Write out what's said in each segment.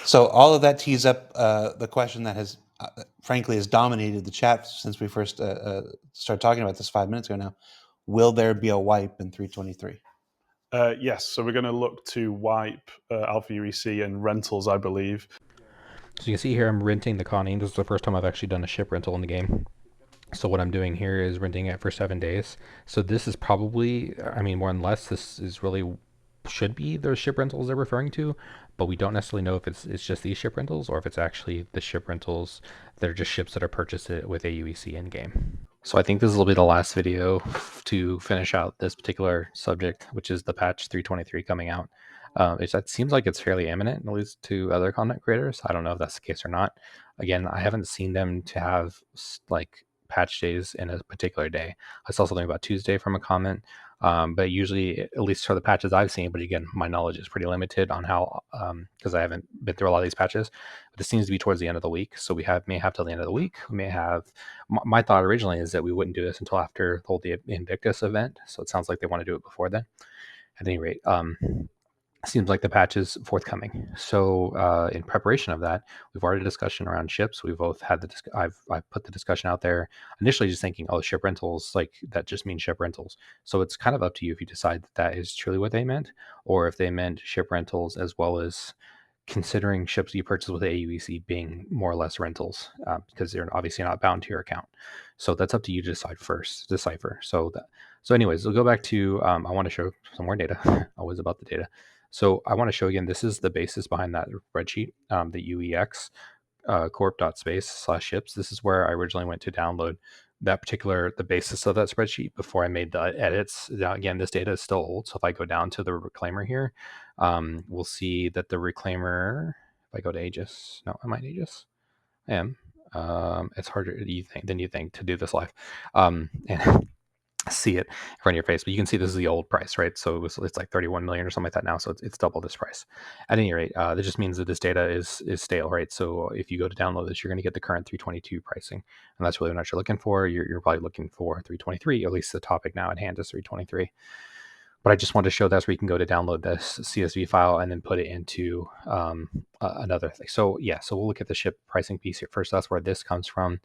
So all of that tees up the question that has, frankly, has dominated the chat since we first started talking about this 5 minutes ago now. Will there be a wipe in 323? Yes, so we're going to look to wipe Alpha UEC and rentals, I believe. So you can see here I'm renting the Connie. This is the first time I've actually done a ship rental in the game. So what I'm doing here is renting it for 7 days. So this is probably, I mean, more and less, this is really should be the ship rentals they're referring to, but we don't necessarily know if it's just these ship rentals or if it's actually the ship rentals that are just ships that are purchased with aUEC in game. So I think this will be the last video to finish out this particular subject, which is the patch 323 coming out. It seems like it's fairly imminent, at least to other content creators. I don't know if that's the case or not. Again, I haven't seen them to have like patch days in a particular day. I saw something about Tuesday from a comment, but usually, at least for the patches I've seen, but again, my knowledge is pretty limited on how, because I haven't been through a lot of these patches, but it seems to be towards the end of the week. So may have till the end of the week. We may have, my thought originally is that we wouldn't do this until after the whole Invictus event. So it sounds like they want to do it before then. At any rate, seems like the patch is forthcoming. So in preparation of that, we've already discussion around ships. We both had I've put the discussion out there initially, just thinking, oh, ship rentals, like that just means ship rentals. So it's kind of up to you if you decide that that is truly what they meant, or if they meant ship rentals as well as considering ships you purchase with aUEC being more or less rentals, because they're obviously not bound to your account. So that's up to you to decipher. So anyways, we'll go back to, I want to show some more data, always about the data. So I want to show again, this is the basis behind that spreadsheet, the UEX corp.space/ships. This is where I originally went to download that particular, the basis of that spreadsheet before I made the edits. Now, again, this data is still old. So if I go down to the reclaimer here, we'll see that the reclaimer, if I go to Aegis, no, am I in Aegis? I am. It's harder than you think to do this live. And see it in front of your face, but you can see this is the old price, right? So it's like 31 million or something like that now. So it's double this price. At any rate, that just means that this data is stale, right? So if you go to download this, you're going to get the current 322 pricing, and that's really what you're looking for. You're probably looking for 323. At least the topic now at hand is 323. But I just wanted to show that's where you can go to download this CSV file and then put it into another thing. So yeah, so we'll look at the ship pricing piece here first. That's where this comes from.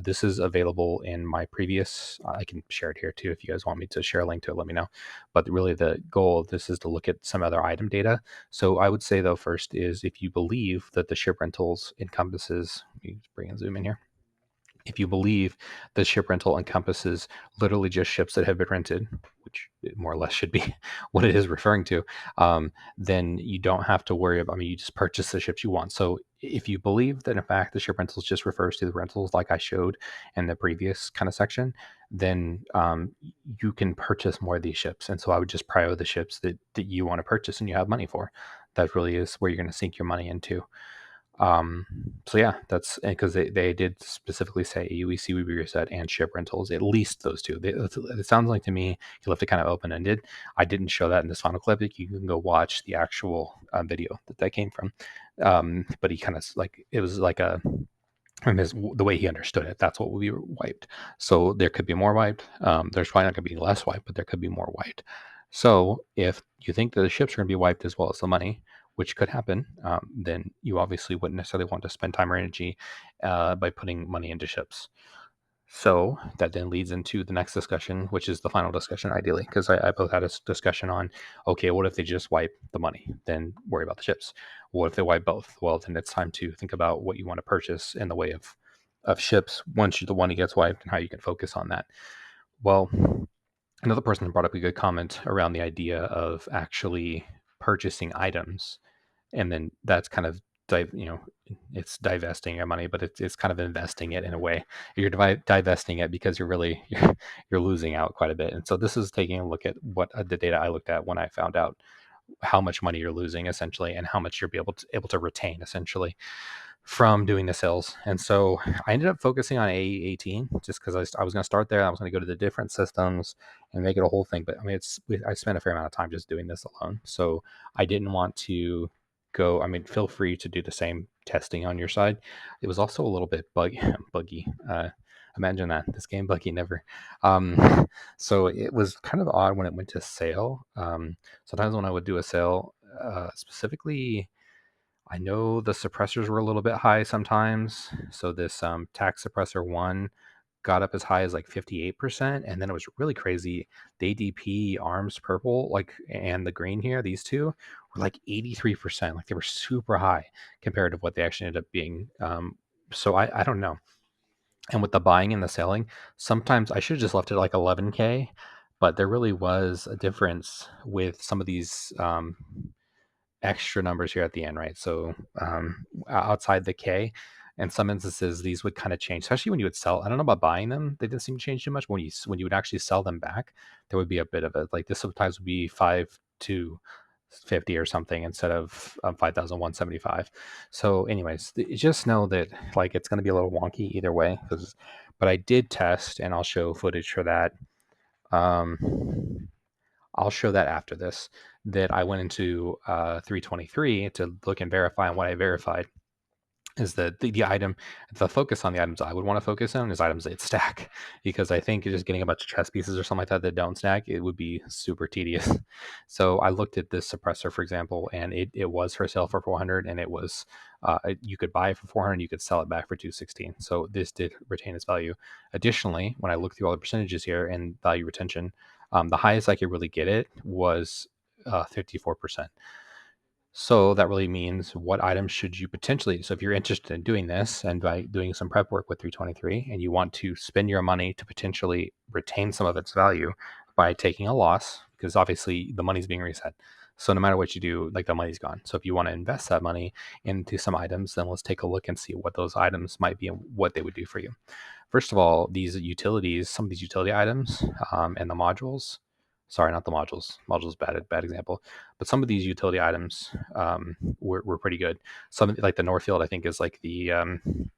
This is available in my previous, I can share it here too. If you guys want me to share a link to it, let me know. But really the goal of this is to look at some other item data. So I would say though, first is if you believe that the ship rentals encompasses, let me bring in zoom in here. If you believe the ship rental encompasses literally just ships that have been rented, which it more or less should be what it is referring to, then you don't have to worry about, I mean, you just purchase the ships you want. So if you believe that in fact the ship rentals just refers to the rentals like I showed in the previous kind of section, then you can purchase more of these ships. And so I would just prio the ships that you want to purchase and you have money for. That really is where you're going to sink your money into. Um, so yeah, that's because they did specifically say UEC would be reset and ship rentals, at least those two. It sounds like to me he left it kind of open ended. I didn't show that in this final clip. You can go watch the actual video that came from. But he kind of like it was like a from the way he understood it. That's what will be wiped. So there could be more wiped. There's probably not going to be less wiped, but there could be more wiped. So if you think that the ships are going to be wiped as well as the money, which could happen, then you obviously wouldn't necessarily want to spend time or energy by putting money into ships. So that then leads into the next discussion, which is the final discussion, ideally, because I both had a discussion on, okay, what if they just wipe the money? Then worry about the ships. What if they wipe both? Well, then it's time to think about what you want to purchase in the way of ships once the one gets wiped and how you can focus on that. Well, another person brought up a good comment around the idea of actually purchasing items, and then that's kind of it's divesting your money, but it's kind of investing it in a way. You're divesting it because you're losing out quite a bit. And so this is taking a look at what the data I looked at when I found out how much money you're losing essentially and how much you're able to retain essentially from doing the sales. And so I ended up focusing on A18 just because I was going to start there. I was going to go to the different systems and make it a whole thing. But I mean, I spent a fair amount of time just doing this alone. So I didn't want to go. I mean, feel free to do the same testing on your side. It was also a little bit buggy. Imagine that, this game buggy never. So it was kind of odd when it went to sale. Sometimes when I would do a sale, specifically I know the suppressors were a little bit high sometimes. So this tax suppressor 1 got up as high as like 58%, and then it was really crazy. The ADP arms purple, like, and the green here, these two were like 83%. Like they were super high compared to what they actually ended up being. So I don't know. And with the buying and the selling, sometimes I should have just left it like 11K, but there really was a difference with some of these extra numbers here at the end, right? So outside the K, in some instances, these would kind of change, especially when you would sell. I don't know about buying them; they didn't seem to change too much. But when you would actually sell them back, there would be a bit of a, like, this sometimes would be 5,250 or something instead of 5,175. So, anyways, just know that like it's going to be a little wonky either way. But I did test, and I'll show footage for that. Um, I'll show that after this, that I went into 323 to look and verify, and what I verified is that the focus on the items I would want to focus on is items that stack, because I think just getting a bunch of chess pieces or something like that don't stack, it would be super tedious. So I looked at this suppressor, for example, and it was for sale for 400, and it was you could buy it for 400, you could sell it back for 216. So this did retain its value. Additionally, when I look through all the percentages here and value retention, the highest I could really get it was 54%. So that really means, what items should you potentially, so if you're interested in doing this and by doing some prep work with 323 and you want to spend your money to potentially retain some of its value by taking a loss, because obviously the money's being reset. So no matter what you do, like, the money's gone. So if you want to invest that money into some items, then let's take a look and see what those items might be and what they would do for you. First of all, these utilities, some of these utility items, and the modules. Sorry, not the modules. Modules, bad example. But some of these utility items were pretty good. Some, like the Northfield, I think is like the um,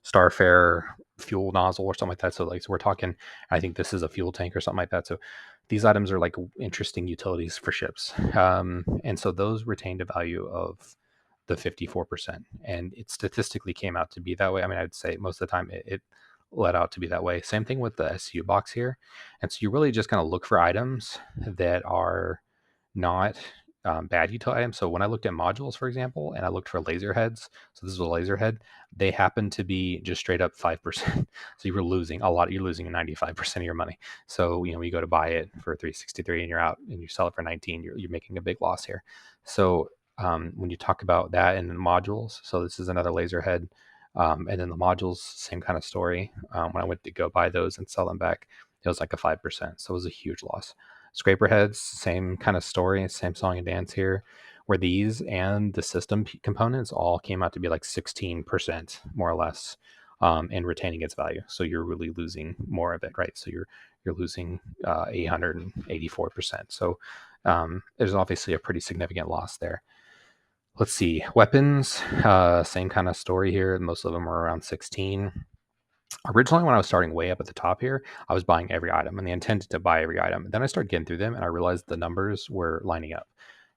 Starfare fuel nozzle or something like that. So like, so we're talking, I think this is a fuel tank or something like that. So these items are like interesting utilities for ships. And so those retained a value of the 54%. And it statistically came out to be that way. I mean, I'd say most of the time it let out to be that way. Same thing with the SU box here. And so you really just kind of look for items that are not bad utility items. So when I looked at modules, for example, and I looked for laser heads, so this is a laser head, they happen to be just straight up 5%. So you were losing a lot. You're losing 95% of your money. So, you go to buy it for 363 and you're out, and you sell it for 19, you're making a big loss here. So when you talk about that and the modules, so this is another laser head. And then the modules, same kind of story. When I went to go buy those and sell them back, it was like a 5%. So it was a huge loss. Scraper heads, same kind of story, same song and dance here, where these and the system components all came out to be like 16%, more or less, and retaining its value. So you're really losing more of it, right? So you're losing 884%. So there's obviously a pretty significant loss there. Let's see, weapons, same kind of story here. Most of them are around 16. Originally, when I was starting way up at the top here, I was buying every item, and the intent to buy every item. Then I started getting through them, and I realized the numbers were lining up.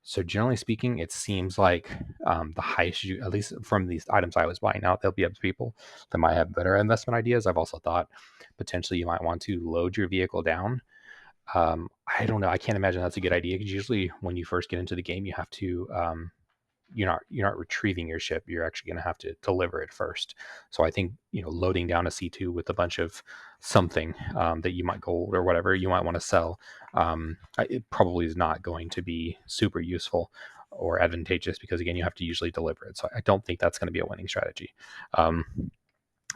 So generally speaking, it seems like the highest, at least from these items I was buying out, they'll be up to people that might have better investment ideas. I've also thought potentially you might want to load your vehicle down. I don't know. I can't imagine that's a good idea, because usually when you first get into the game, you have to you're not retrieving your ship. You're actually going to have to deliver it first. So I think, loading down a C2 with a bunch of something that you might gold or whatever you might want to sell, it probably is not going to be super useful or advantageous, because again, you have to usually deliver it. So I don't think that's going to be a winning strategy. Um,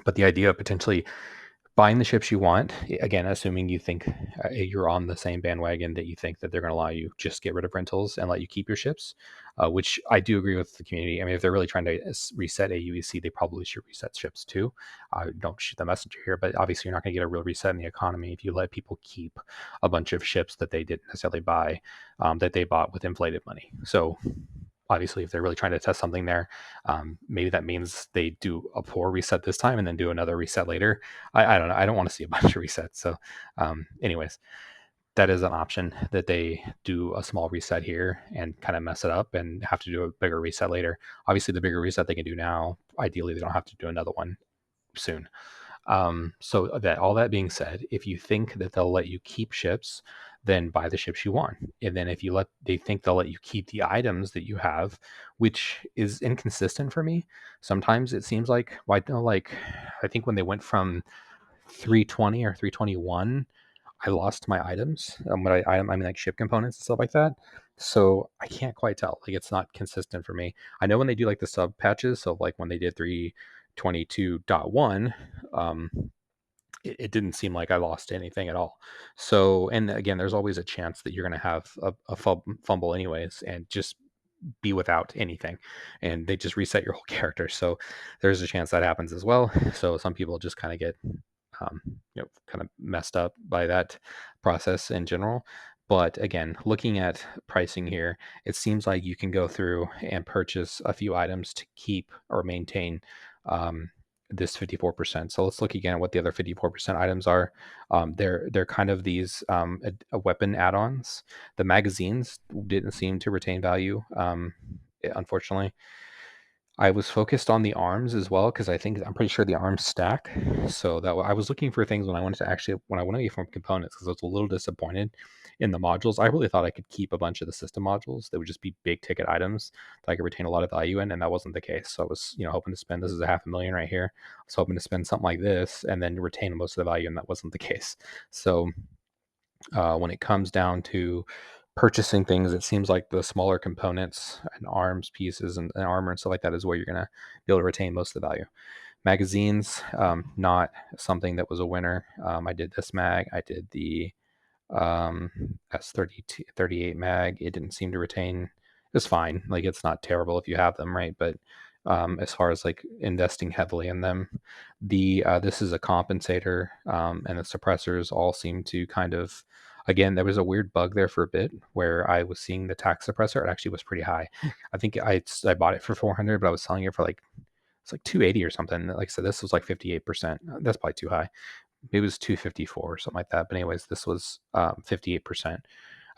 but the idea of potentially buying the ships you want, again, assuming you think you're on the same bandwagon, that you think that they're going to allow you just get rid of rentals and let you keep your ships, which I do agree with the community. I mean, if they're really trying to reset aUEC, they probably should reset ships too. Don't shoot the messenger here, but obviously you're not going to get a real reset in the economy if you let people keep a bunch of ships that they didn't necessarily buy, that they bought with inflated money. So obviously, if they're really trying to test something there, maybe that means they do a poor reset this time and then do another reset later. I don't know. I don't want to see a bunch of resets. So, anyways, that is an option, that they do a small reset here and kind of mess it up and have to do a bigger reset later. Obviously, the bigger reset they can do now, ideally, they don't have to do another one soon. So that all that being said, if you think that they'll let you keep ships, then buy the ships you want. And then if they think they'll let you keep the items that you have, which is inconsistent for me. Sometimes it seems like, why no, like I think when they went from 320 or 321, I lost my items. I mean like ship components and stuff like that. So I can't quite tell. Like it's not consistent for me. I know when they do like the sub patches, so like when they did 322.1, um, it didn't seem like I lost anything at all. So, and again, there's always a chance that you're going to have a fumble anyways, and just be without anything, and they just reset your whole character. So there's a chance that happens as well. So some people just kind of get um, kind of messed up by that process in general. But again, looking at pricing here, it seems like you can go through and purchase a few items to keep or maintain um, this 54%. So let's look again at what the other 54% items are. They're kind of these a weapon add-ons. The magazines didn't seem to retain value, unfortunately. I was focused on the arms as well because I'm pretty sure the arms stack. So that I was looking for things when I wanted to actually when I wanted to get from components because I was a little disappointed in the modules. I really thought I could keep a bunch of the system modules that would just be big ticket items that I could retain a lot of value in, and that wasn't the case. So I was hoping to spend, this is a 500,000 right here. I was hoping to spend something like this and then retain most of the value, and that wasn't the case. So when it comes down to purchasing things, it seems like the smaller components and arms pieces and armor and stuff like that is where you're going to be able to retain most of the value. Magazines, not something that was a winner. I did this mag. I did the um, S30 38 mag. It didn't seem to retain. It's fine. Like it's not terrible if you have them, right? But as far as like investing heavily in them, this is a compensator, and the suppressors all seem to kind of. Again, there was a weird bug there for a bit where I was seeing the tax suppressor. It actually was pretty high. I think I bought it for 400, but I was selling it for like it's like 280 or something. Like I said, this was like 58%. That's probably too high. Maybe it was 254 or something like that. But anyways, this was 58%.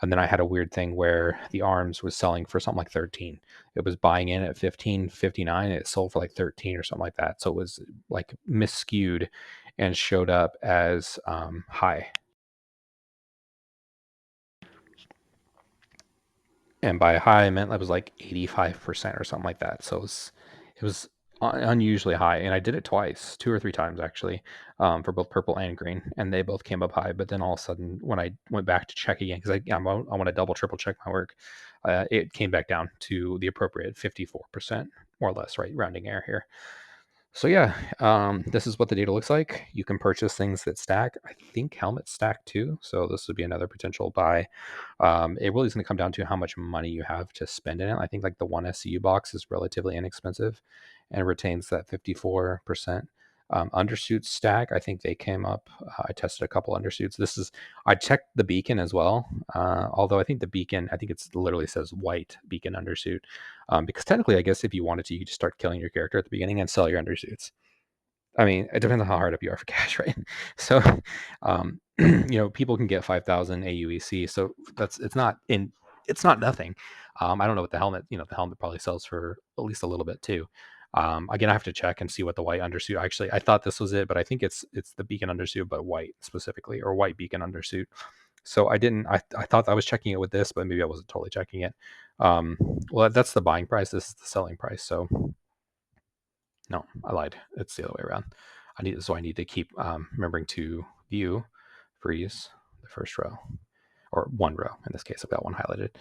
And then I had a weird thing where the arms was selling for something like 13. It was buying in at 15.59. It sold for like 13 or something like that. So it was like misskewed and showed up as high. And by high, I meant I was like 85% or something like that. So it was unusually high, and I did it twice, 2 or 3 times actually, for both purple and green, and they both came up high. But then all of a sudden, when I went back to check again, because I want to double, triple check my work, it came back down to the appropriate 54%, more or less, right? Rounding error here. So yeah, this is what the data looks like. You can purchase things that stack. I think helmets stack too, so this would be another potential buy. It really is going to come down to how much money you have to spend in it. I think like the one SCU box is relatively inexpensive and retains that 54%. Undersuits stack, I think they came up. I tested a couple undersuits. I checked the beacon as well. Although I think the beacon, I think it's literally says white beacon undersuit. Because technically, I guess if you wanted to, you could just start killing your character at the beginning and sell your undersuits. I mean, it depends on how hard up you are for cash, right? So, people can get 5,000 aUEC. So it's not nothing. I don't know what the helmet, the helmet probably sells for at least a little bit too. Again, I have to check and see what the white undersuit. Actually, I thought this was it, but I think it's the beacon undersuit, but white specifically, or white beacon undersuit. So I didn't. I thought I was checking it with this, but maybe I wasn't totally checking it. Well, that's the buying price. This is the selling price. So no, I lied. It's the other way around. I need to keep remembering to view, freeze the first row, or one row. In this case, I've got one highlighted.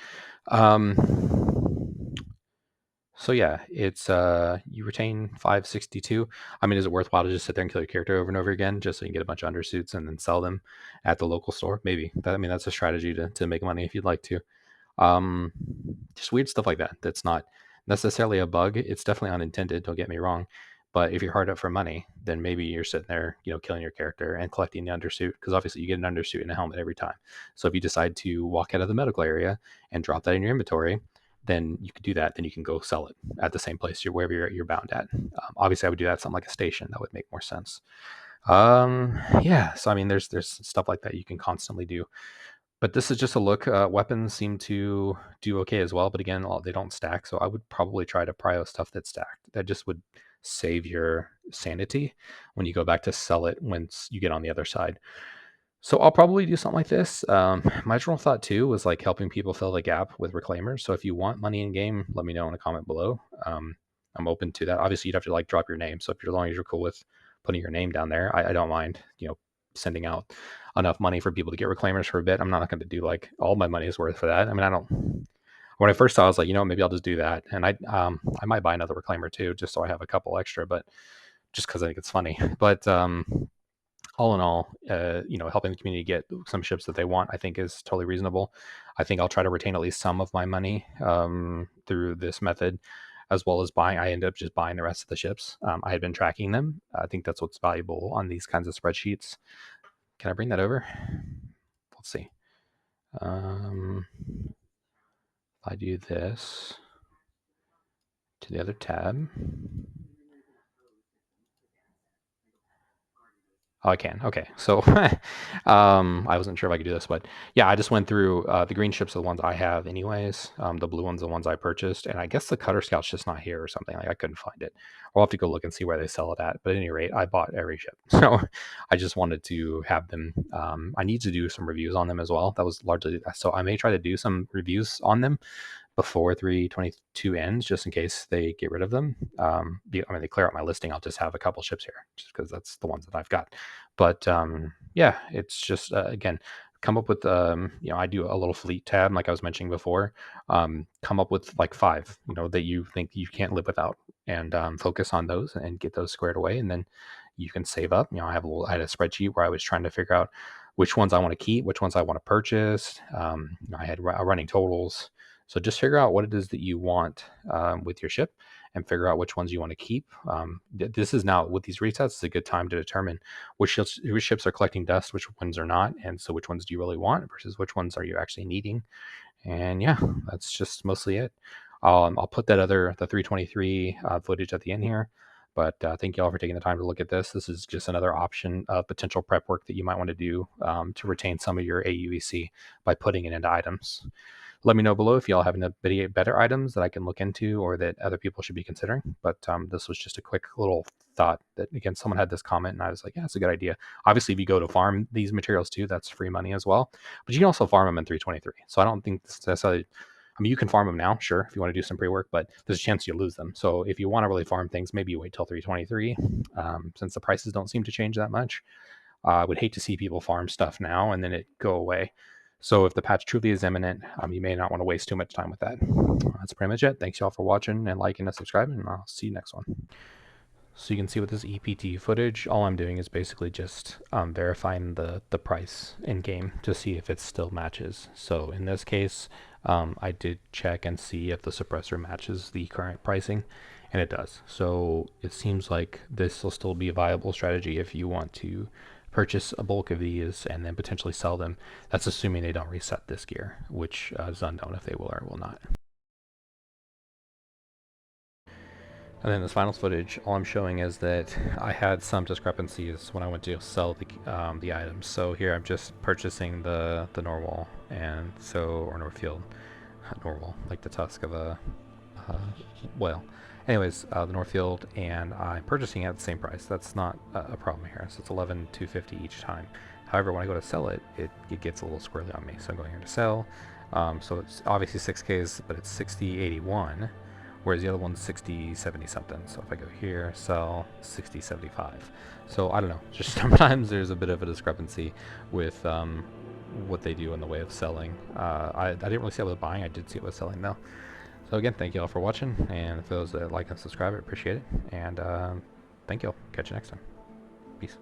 So yeah, it's you retain 562. I mean, is it worthwhile to just sit there and kill your character over and over again just so you can get a bunch of undersuits and then sell them at the local store? Maybe. I mean, that's a strategy to make money if you'd like to. Um, just weird stuff like that. That's not necessarily a bug. It's definitely unintended. Don't get me wrong. But if you're hard up for money, then maybe you're sitting there, killing your character and collecting the undersuit, because obviously you get an undersuit and a helmet every time. So if you decide to walk out of the medical area and drop that in your inventory, then you could do that. Then you can go sell it at the same place wherever you're bound at. Obviously, I would do that at something like a station. That would make more sense. Yeah. So I mean, there's stuff like that you can constantly do. But this is just a look. Weapons seem to do okay as well, but again, they don't stack. So I would probably try to prio stuff that's stacked. That just would save your sanity when you go back to sell it once you get on the other side. So I'll probably do something like this. My general thought too was like helping people fill the gap with reclaimers. So if you want money in game, let me know in a comment below. I'm open to that. Obviously, you'd have to like drop your name. So if you're, as long as you're cool with putting your name down there, I don't mind, sending out enough money for people to get reclaimers for a bit. I'm not going to do like all my money is worth for that. I mean, I don't. When I first saw, I was like, maybe I'll just do that, and I might buy another reclaimer too, just so I have a couple extra, but just because I think it's funny. But all in all, helping the community get some ships that they want, I think is totally reasonable. I think I'll try to retain at least some of my money through this method, as well as buying. I end up just buying the rest of the ships. I had been tracking them. I think that's what's valuable on these kinds of spreadsheets. Can I bring that over? Let's see. If I do this to the other tab. Oh, I can. Okay. So I wasn't sure if I could do this, but yeah, I just went through the green ships are the ones I have anyways. The blue ones are the ones I purchased. And I guess the Cutter Scout's just not here or something. Like I couldn't find it. I'll have to go look and see where they sell it at. But at any rate, I bought every ship. So I just wanted to have them. I need to do some reviews on them as well. That was largely, so I may try to do some reviews on them before 322 ends, just in case they get rid of them. I mean, they clear out my listing. I'll just have a couple ships here, just because that's the ones that I've got. But yeah, it's just again, come up with I do a little fleet tab, like I was mentioning before. Come up with like 5, that you think you can't live without, and focus on those and get those squared away, and then you can save up. I had a spreadsheet where I was trying to figure out which ones I want to keep, which ones I want to purchase. I had running totals. So just figure out what it is that you want with your ship, and figure out which ones you want to keep. This is now, with these resets, it's a good time to determine which ships are collecting dust, which ones are not, and so which ones do you really want versus which ones are you actually needing. And yeah, that's just mostly it. I'll put the 323 footage at the end here. But thank you all for taking the time to look at this. This is just another option of potential prep work that you might want to do to retain some of your aUEC by putting it into items. Let me know below if y'all have any better items that I can look into or that other people should be considering. But this was just a quick little thought that, again, someone had this comment and I was like, yeah, it's a good idea. Obviously, if you go to farm these materials too, that's free money as well. But you can also farm them in 323. So I don't think that's I mean, you can farm them now, sure, if you want to do some pre-work, but there's a chance you lose them. So if you want to really farm things, maybe you wait till 323, since the prices don't seem to change that much. I would hate to see people farm stuff now and then it go away. So if the patch truly is imminent, you may not want to waste too much time with that. That's pretty much it. Thanks y'all for watching and liking and subscribing, and I'll see you next one. So you can see with this EPT footage, all I'm doing is basically just verifying the price in game to see if it still matches. So in this case, I did check and see if the suppressor matches the current pricing, and it does. So it seems like this will still be a viable strategy if you want to purchase a bulk of these and then potentially sell them. That's assuming they don't reset this gear, which is unknown if they will or will not. And then this finals footage, all I'm showing is that I had some discrepancies when I went to sell the items. So here I'm just purchasing the Norwal, and so, or Northfield, Norwal, like the tusk of a whale. Anyways, the Northfield, and I'm purchasing it at the same price. That's not a problem here. So it's 11,250 each time. However, when I go to sell it, it gets a little squirrely on me. So I'm going here to sell. So it's obviously 6Ks, but it's 6081, whereas the other one's 6070 something. So if I go here, sell, 6075. So I don't know. Just sometimes there's a bit of a discrepancy with what they do in the way of selling. I didn't really see it with buying. I did see it with selling though. So again, thank you all for watching, and for those that like and subscribe, I appreciate it. And thank you all. Catch you next time. Peace.